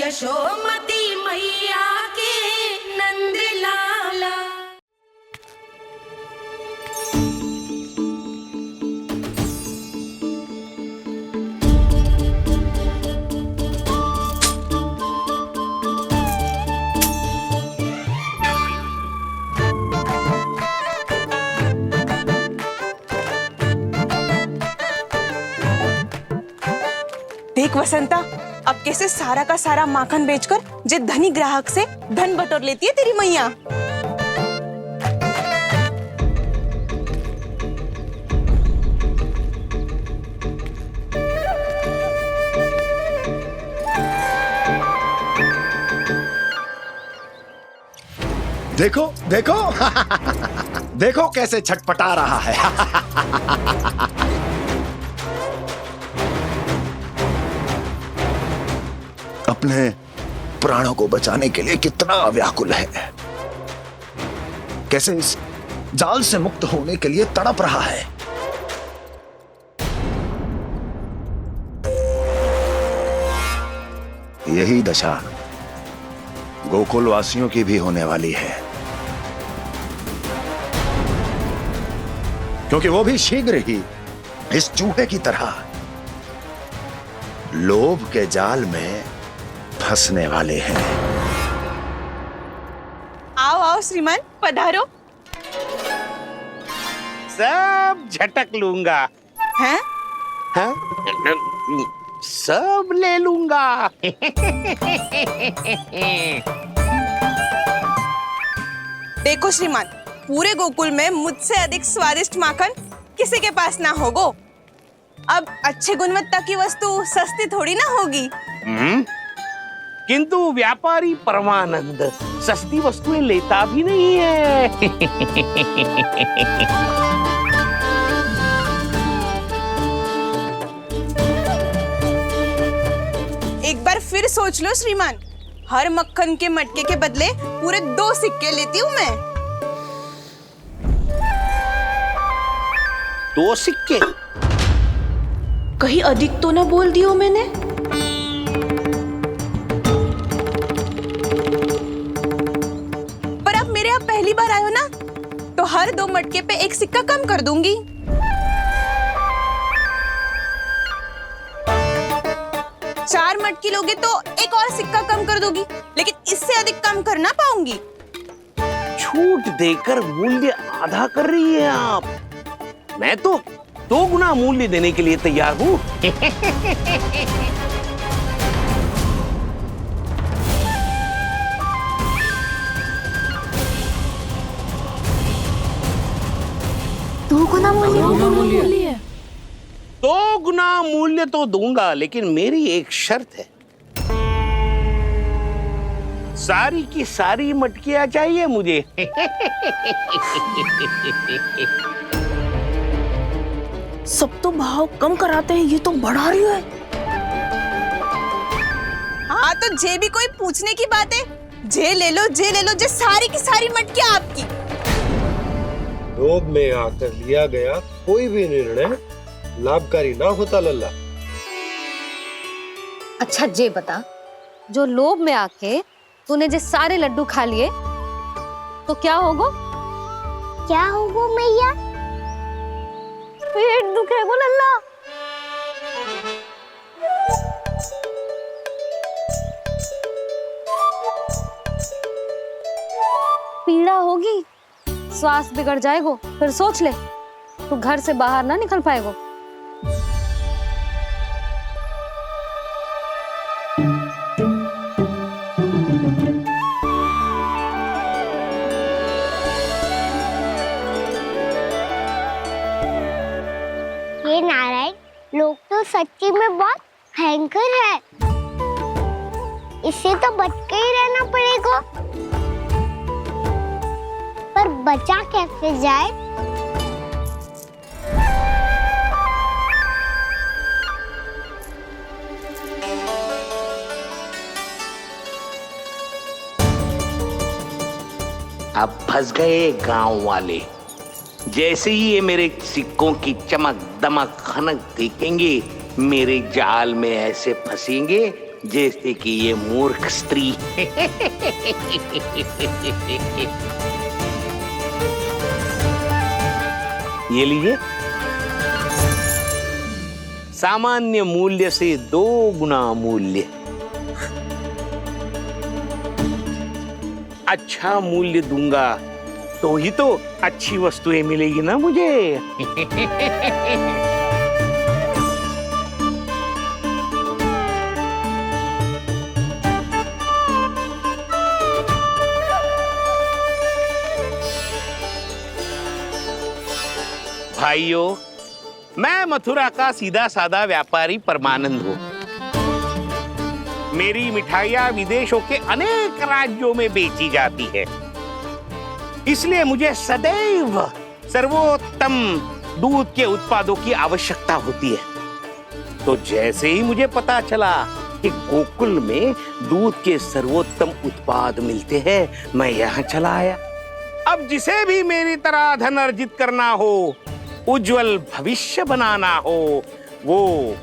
यशोमती मैया के नंद लाला। देख वसंता, अब कैसे सारा का सारा माखन बेचकर जे धनी ग्राहक से धन बटोर लेती है तेरी मैया। देखो देखो देखो कैसे छटपटा रहा है। अपने प्राणों को बचाने के लिए कितना व्याकुल है, कैसे इस जाल से मुक्त होने के लिए तड़प रहा है। यही दशा गोकुल वासियों की भी होने वाली है, क्योंकि वो भी शीघ्र ही इस चूहे की तरह लोभ के जाल में फंसने वाले हैं। आओ आओ श्रीमान, पधारो। सब झटक लूंगा। हैं? हाँ? सब ले लूंगा। देखो श्रीमान, पूरे गोकुल में मुझसे अधिक स्वादिष्ट माखन किसी के पास ना होगो। अब अच्छे गुणवत्ता की वस्तु सस्ती थोड़ी ना होगी। किंतु व्यापारी परमानंद सस्ती वस्तुएं लेता भी नहीं है। एक बार फिर सोच लो श्रीमान, हर मक्खन के मटके के बदले पूरे 2 सिक्के लेती हूँ मैं। 2 सिक्के? कहीं अधिक तो ना बोल दियो मैंने? पर आप मेरे यहाँ पहली बार आए हो ना, तो हर 2 मटके पे 1 सिक्का कम कर दूंगी। चार मटकी लोगे तो 1 और सिक्का कम कर दूंगी, लेकिन इससे अधिक कम कर ना पाऊंगी। छूट देकर मूल्य आधा कर रही है आप। मैं तो 2 गुना मूल्य देने के लिए तैयार हूँ। दो गुना मूल्य? 2 गुना मूल्य तो दूंगा, लेकिन मेरी एक शर्त है। सारी की सारी मटकियां चाहिए मुझे। सब तो भाव कम कराते हैं, ये तो बढ़ा रही है। हाँ तो जे भी कोई पूछने की बात है, जे ले लो, जे ले लो, जे सारी की सारी मटकियां आपकी। लोभ में आकर लिया गया कोई भी निर्णय लाभकारी ना होता लल्ला। अच्छा जे बता, जो लोभ में आके तूने जो सारे लड्डू खा लिए तो क्या होगा? क्या होगा मैया? पेट दुखेगा लल्ला। पीड़ा होगी, स्वास्थ्य बिगड़ जाएगा। फिर सोच ले, तू घर से बाहर ना निकल पाएगा। ये नारायण लोग तो सच्ची में बहुत भयंकर है, इससे तो बच के ही रहना पड़ेगा। पर बचा कैसे जाए? अब फंस गए गांव वाले। जैसे ही ये मेरे सिक्कों की चमक दमक खनक देखेंगे, मेरे जाल में ऐसे फंसेंगे जैसे कि ये मूर्ख स्त्री। ये लीजिए, सामान्य मूल्य से 2 गुना मूल्य। अच्छा मूल्य दूंगा तो ही तो अच्छी वस्तुएं मिलेगी ना मुझे। भाइयों, मैं मथुरा का सीधा साधा व्यापारी परमानंद हूँ। मेरी मिठाइयाँ विदेशों के अनेक राज्यों में बेची जाती है, इसलिए मुझे सदैव सर्वोत्तम दूध के उत्पादों की आवश्यकता होती है। तो जैसे ही मुझे पता चला कि गोकुल में दूध के सर्वोत्तम उत्पाद मिलते हैं, मैं यहाँ चला आया। अब जिसे भी मेरी तरह धन अर्जित करना हो, उज्जवल भविष्य बनाना हो, वो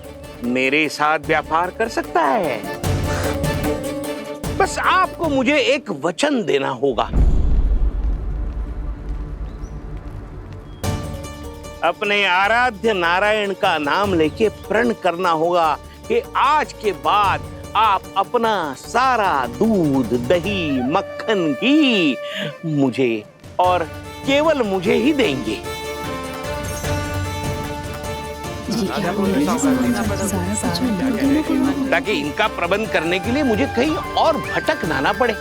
मेरे साथ व्यापार कर सकता है। बस आपको मुझे एक वचन देना होगा। अपने आराध्य नारायण का नाम लेके प्रण करना होगा कि आज के बाद आप अपना सारा दूध, दही, मक्खन, घी मुझे और केवल मुझे ही देंगे। ताकि इनका प्रबंध करने के लिए मुझे कहीं और भटकना ना पड़े।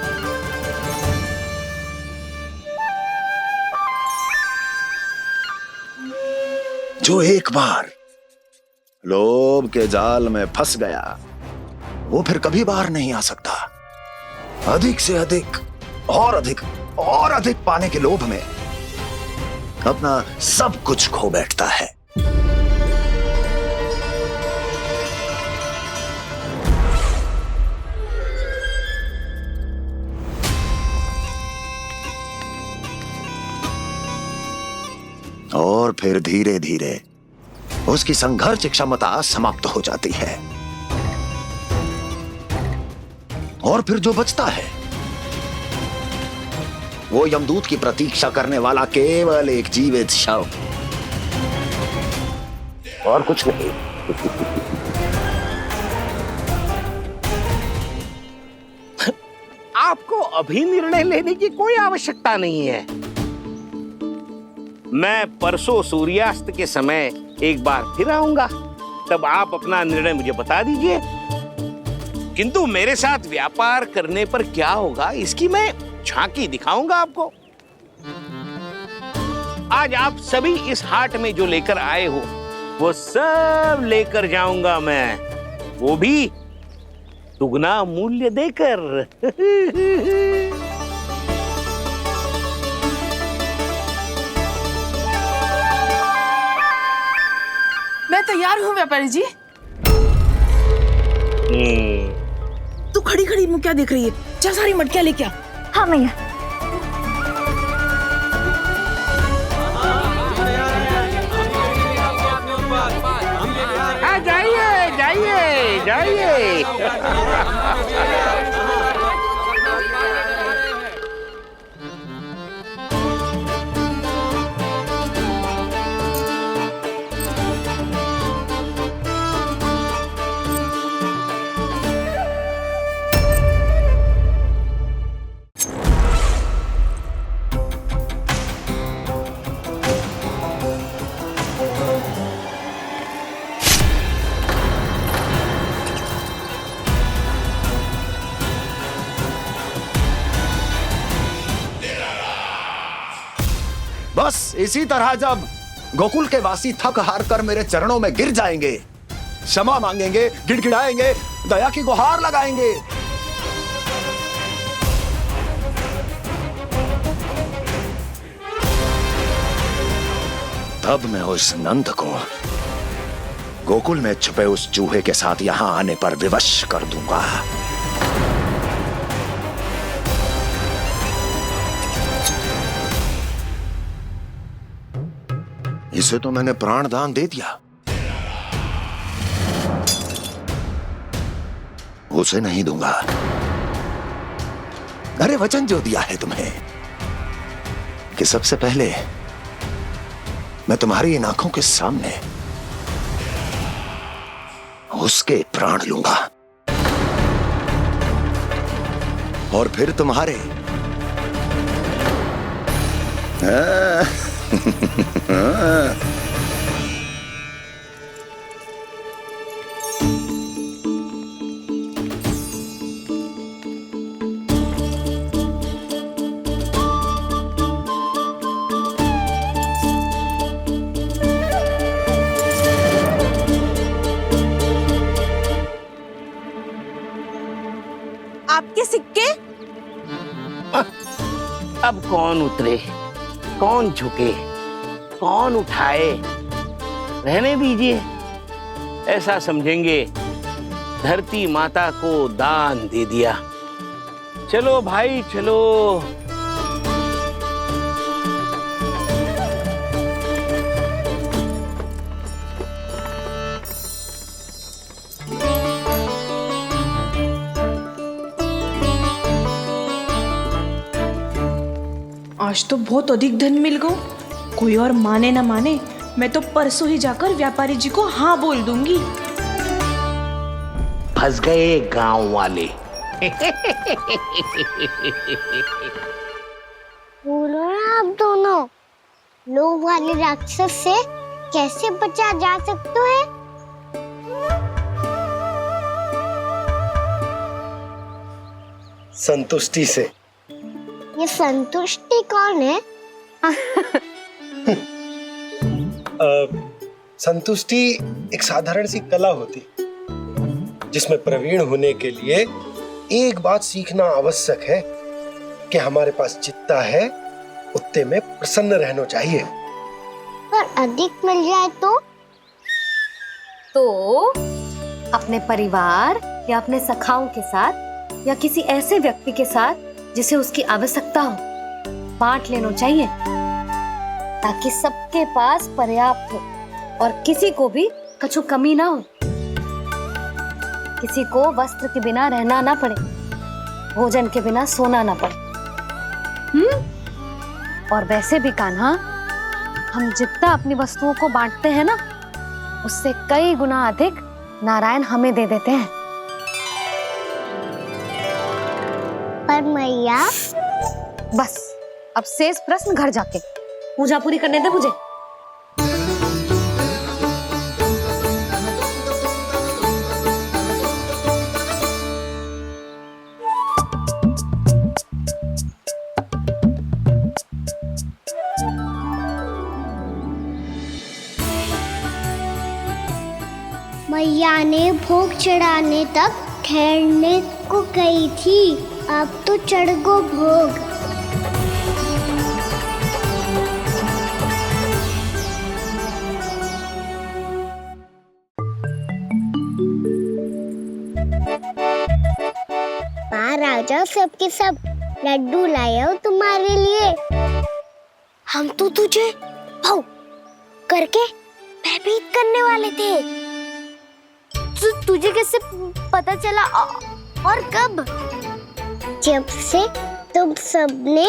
जो एक बार लोभ के जाल में फंस गया, वो फिर कभी बाहर नहीं आ सकता। अधिक से अधिक और अधिक और अधिक पाने के लोभ में अपना सब कुछ खो बैठता है। और फिर धीरे धीरे उसकी संघर्ष क्षमता समाप्त हो जाती है, और फिर जो बचता है वो यमदूत की प्रतीक्षा करने वाला केवल एक जीवित शव, और कुछ नहीं। आपको अभी निर्णय लेने की कोई आवश्यकता नहीं है। मैं परसों सूर्यास्त के समय एक बार फिर आऊंगा, तब आप अपना निर्णय मुझे बता दीजिए। किंतु मेरे साथ व्यापार करने पर क्या होगा, इसकी मैं झांकी दिखाऊंगा आपको। आज आप सभी इस हाट में जो लेकर आए हो, वो सब लेकर जाऊंगा मैं, वो भी दुगना मूल्य देकर। मैं तैयार हूँ व्यापारी जी। तू खड़ी खड़ी मुँह क्या देख रही है? चल सारी मटकियाँ लेके आ। हाँ भैया। जाइए जाइए जाइए। बस इसी तरह जब गोकुल के वासी थक हार कर मेरे चरणों में गिर जाएंगे, क्षमा मांगेंगे, गिड़गिड़ाएंगे, दया की गुहार लगाएंगे, तब मैं उस नंद को गोकुल में छुपे उस चूहे के साथ यहां आने पर विवश कर दूंगा। इसे तो मैंने प्राण दान दे दिया, उसे नहीं दूंगा। अरे वचन जो दिया है तुम्हें कि सबसे पहले मैं तुम्हारी इन आंखों के सामने उसके प्राण लूंगा और फिर तुम्हारे। आपके सिक्के? अब कौन उतरे, कौन झुके, कौन उठाए? रहने दीजिए, ऐसा समझेंगे धरती माता को दान दे दिया। चलो भाई चलो। आज तो बहुत अधिक धन मिल गया। कोई और माने ना माने, मैं तो परसों ही जाकर व्यापारी जी को हाँ बोल दूंगी। फंस गए गांव वाले। बोलो ना आप दोनों, लोभ वाले राक्षस से कैसे बचा जा सकता है? संतुष्टि से। ये संतुष्टि कौन है? संतुष्टि एक साधारण सी कला होती जिसमें प्रवीण होने के लिए एक बात सीखना आवश्यक है कि हमारे पास जितना है उतने में प्रसन्न रहना चाहिए। पर अधिक मिल जाए तो अपने परिवार या अपने सखाओं के साथ या किसी ऐसे व्यक्ति के साथ जिसे उसकी आवश्यकता हो बांट लेना चाहिए, ताकि सबके पास पर्याप्त हो और किसी को भी कछु कमी ना हो, किसी को वस्त्र के बिना रहना ना पड़े, भोजन के बिना सोना ना पड़े। और वैसे भी कान्हा, हम जितना अपनी वस्तुओं को बांटते हैं ना, उससे कई गुना अधिक नारायण हमें दे देते हैं। पर मैया। बस अब शेष प्रश्न घर जाके पूजा पूरी करने दे मुझे। मैया ने भोग चढ़ाने तक ठहरने को कही थी, अब तो चढ़ गो भोग। बाहर आ जाओ, सबके सब लड्डू लाए हो तुम्हारे लिए। हम तो तुझे भाव करके भयभीत करने वाले थे। तुझे कैसे पता चला और कब? जब से तुम सबने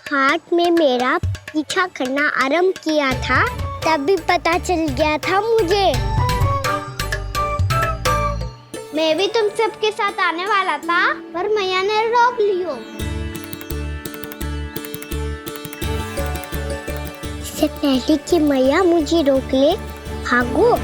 हाथ में मेरा पीछा करना आरंभ किया था, तभी पता चल गया था मुझे। मैं भी तुम सबके साथ आने वाला था, पर मैया ने रोक लियो। इससे पहले कि मैया मुझे रोक ले, भागो।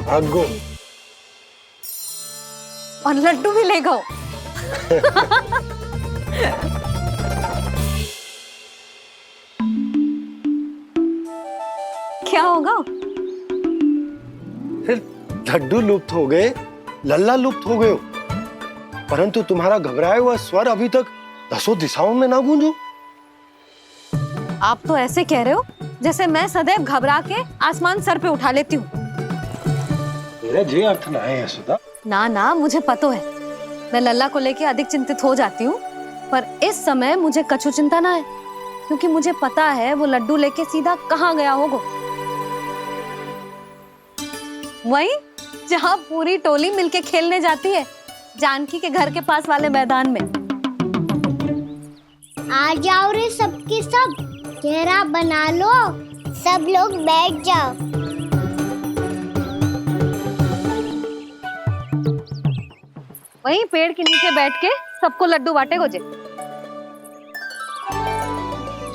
भागो और लड्डू भी ले गओ। क्या होगा? लड्डू लुप्त हो गए, लल्ला लुप्त हो गए, परंतु तुम्हारा घबराया हुआ स्वर अभी तक 10 दिशाओं में ना गूंजो। आप तो ऐसे कह रहे हो जैसे मैं सदैव घबरा के आसमान सर पे उठा लेती हूँ। मेरा जे अर्थ ना है सुधा। ना ना, मुझे पता है। मैं लल्ला को लेके अधिक चिंतित हो जाती हूँ, पर इस समय मुझे कछु चिंता ना है, क्योंकि मुझे पता है वो लड्डू लेके सीधा कहाँ गया होगा। वहीं जहाँ पूरी टोली मिलके खेलने जाती है, जानकी के घर के पास वाले मैदान में। आ जाओ रे सबके सब, घेरा बना लो, सब लोग बैठ जाओ। वहीं पेड़ के नीचे बैठ के सबको लड्डू बांटे गोजे।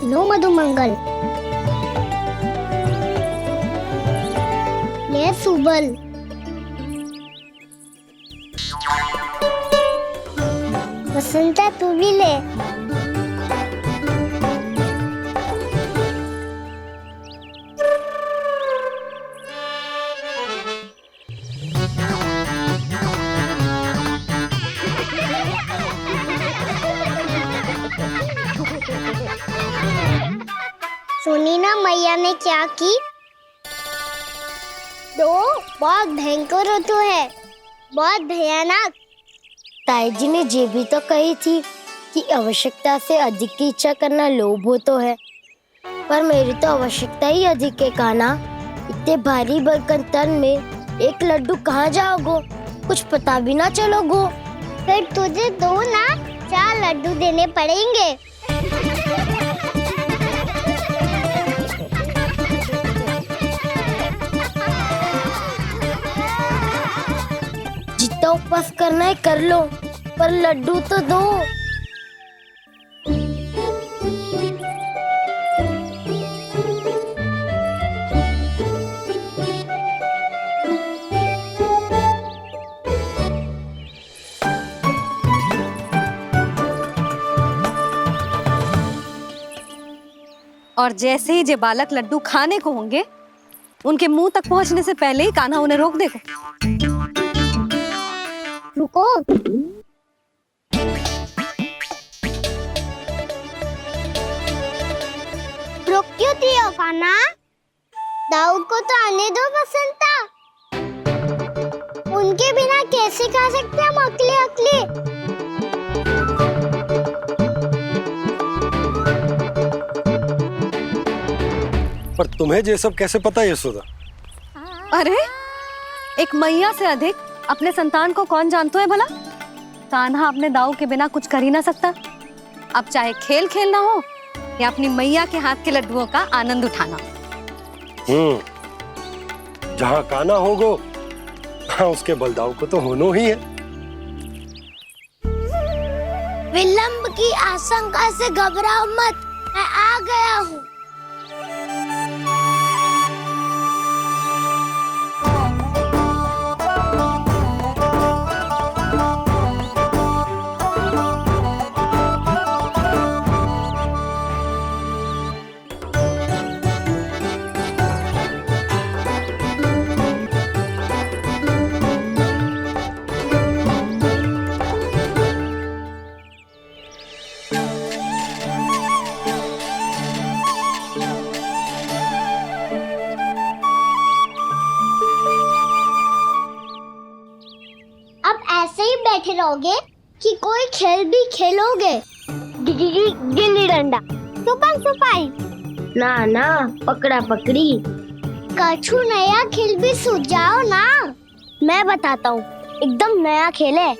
लो मधुमंगल, ले सुबल, बसंता तू भी ले। सुनी ना मैया ने क्या की? तो बहुत भयंकर ऋतु है, बहुत भयानक। ताई जी ने ये भी तो कही थी कि आवश्यकता से अधिक की इच्छा करना लोभ हो तो है, पर मेरी तो आवश्यकता ही अधिक है कान्हा। इतने भारी बर्तन तन में एक लड्डू कहाँ जाओगो, कुछ पता भी ना चलोगो। फिर तुझे दो ना 4 लड्डू देने पड़ेंगे। जितना उपवास करना है कर लो, पर लड्डू तो दो। और जैसे ही जे बालक लड्डू खाने को होंगे, उनके मुंह तक पहुंचने से पहले ही कान्हा उन्हें रोक देगा। रुको, रुक क्यों दियो कान्हा? दाऊ को तो आने दो बसंता। उनके बिना कैसे खा सकते हम अकेले अकेले? पर तुम्हें ये सब कैसे पता यशोदा? अरे, एक मैया से अधिक अपने संतान को कौन जानता है भला? कान्हा अपने दाऊ के बिना कुछ कर ही ना सकता। अब चाहे खेल खेलना हो या अपनी मैया के हाथ के लड्डुओं का आनंद उठाना। जहाँ कान्हा होगो, हाँ उसके बलदाऊ को तो होनो ही है। विलंब की आशंका से घबराओ मत, मैं आ गया हूँ। बैठे रहोगे कि कोई खेल भी खेलोगे? गिल्ली डंडा, छुपन छुपाई, ना ना पकड़ा पकड़ी, कछु नया खेल भी सुझाओ ना। मैं बताता हूँ, एकदम नया खेल है।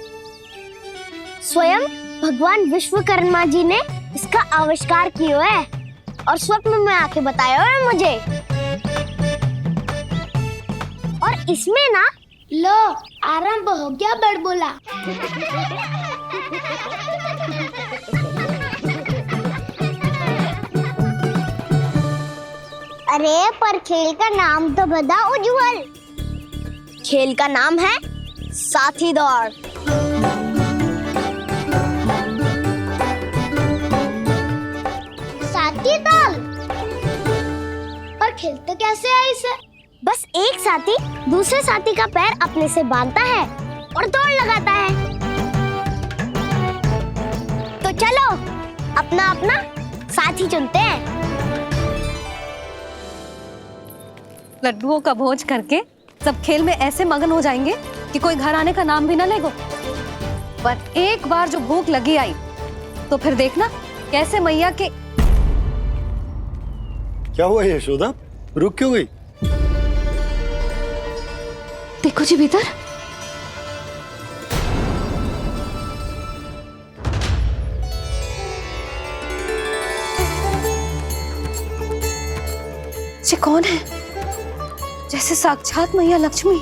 स्वयं भगवान विश्वकर्मा जी ने इसका आविष्कार किया है और स्वप्न में आके बताया है मुझे। और इसमें ना, लो आरंभ हो गया बड़बोला। अरे पर खेल का नाम तो बता उज्जवल। खेल का नाम है साथी दौड़। साथी दौड़? पर खेलते कैसे है इसे? बस एक साथी दूसरे साथी का पैर अपने से बांधता है और दौड़ लगाता है। तो चलो अपना अपना साथी चुनते हैं। लड्डुओं का भोज करके सब खेल में ऐसे मगन हो जाएंगे कि कोई घर आने का नाम भी ना लेगो। पर एक बार जो भूख लगी आई तो फिर देखना कैसे मैया के। क्या हुआ यशोदा, रुक क्यों गई? देखो जी भीतर। ये कौन है? जैसे साक्षात मैया लक्ष्मी।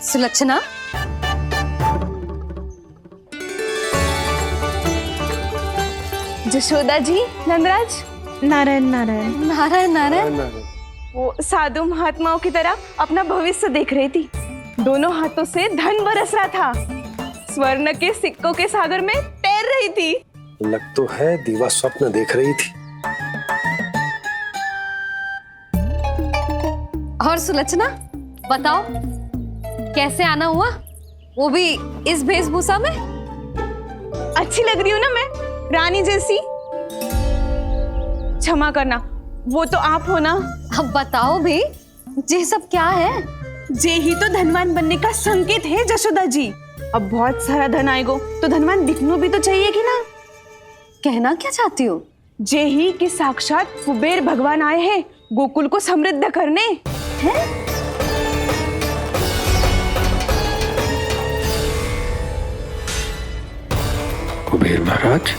सुलक्षणा, जशोदा जी, नंदराज। नारायण नारायण। नारायण नारायण। वो साधु महात्माओं की तरह अपना भविष्य देख रही थी। दोनों हाथों से धन बरस रहा था। स्वर्ण के सिक्कों के सागर में तैर रही थी। लग तो है दीवा स्वप्न देख रही थी। और सुलक्षणा बताओ, कैसे आना हुआ, वो भी इस वेशभूषा में? अच्छी लग रही हूँ ना मैं, रानी जैसी? क्षमा करना, वो तो आप हो ना। अब बताओ भी, ये सब क्या है? जे ही तो धनवान बनने का संकेत है जशोदा जी। अब बहुत सारा धन आएगा तो धनवान दिखना भी तो चाहिए कि ना। कहना क्या चाहती हो? जे ही कि साक्षात कुबेर भगवान आए हैं गोकुल को समृद्ध करने। हैं? कुबेर महाराज?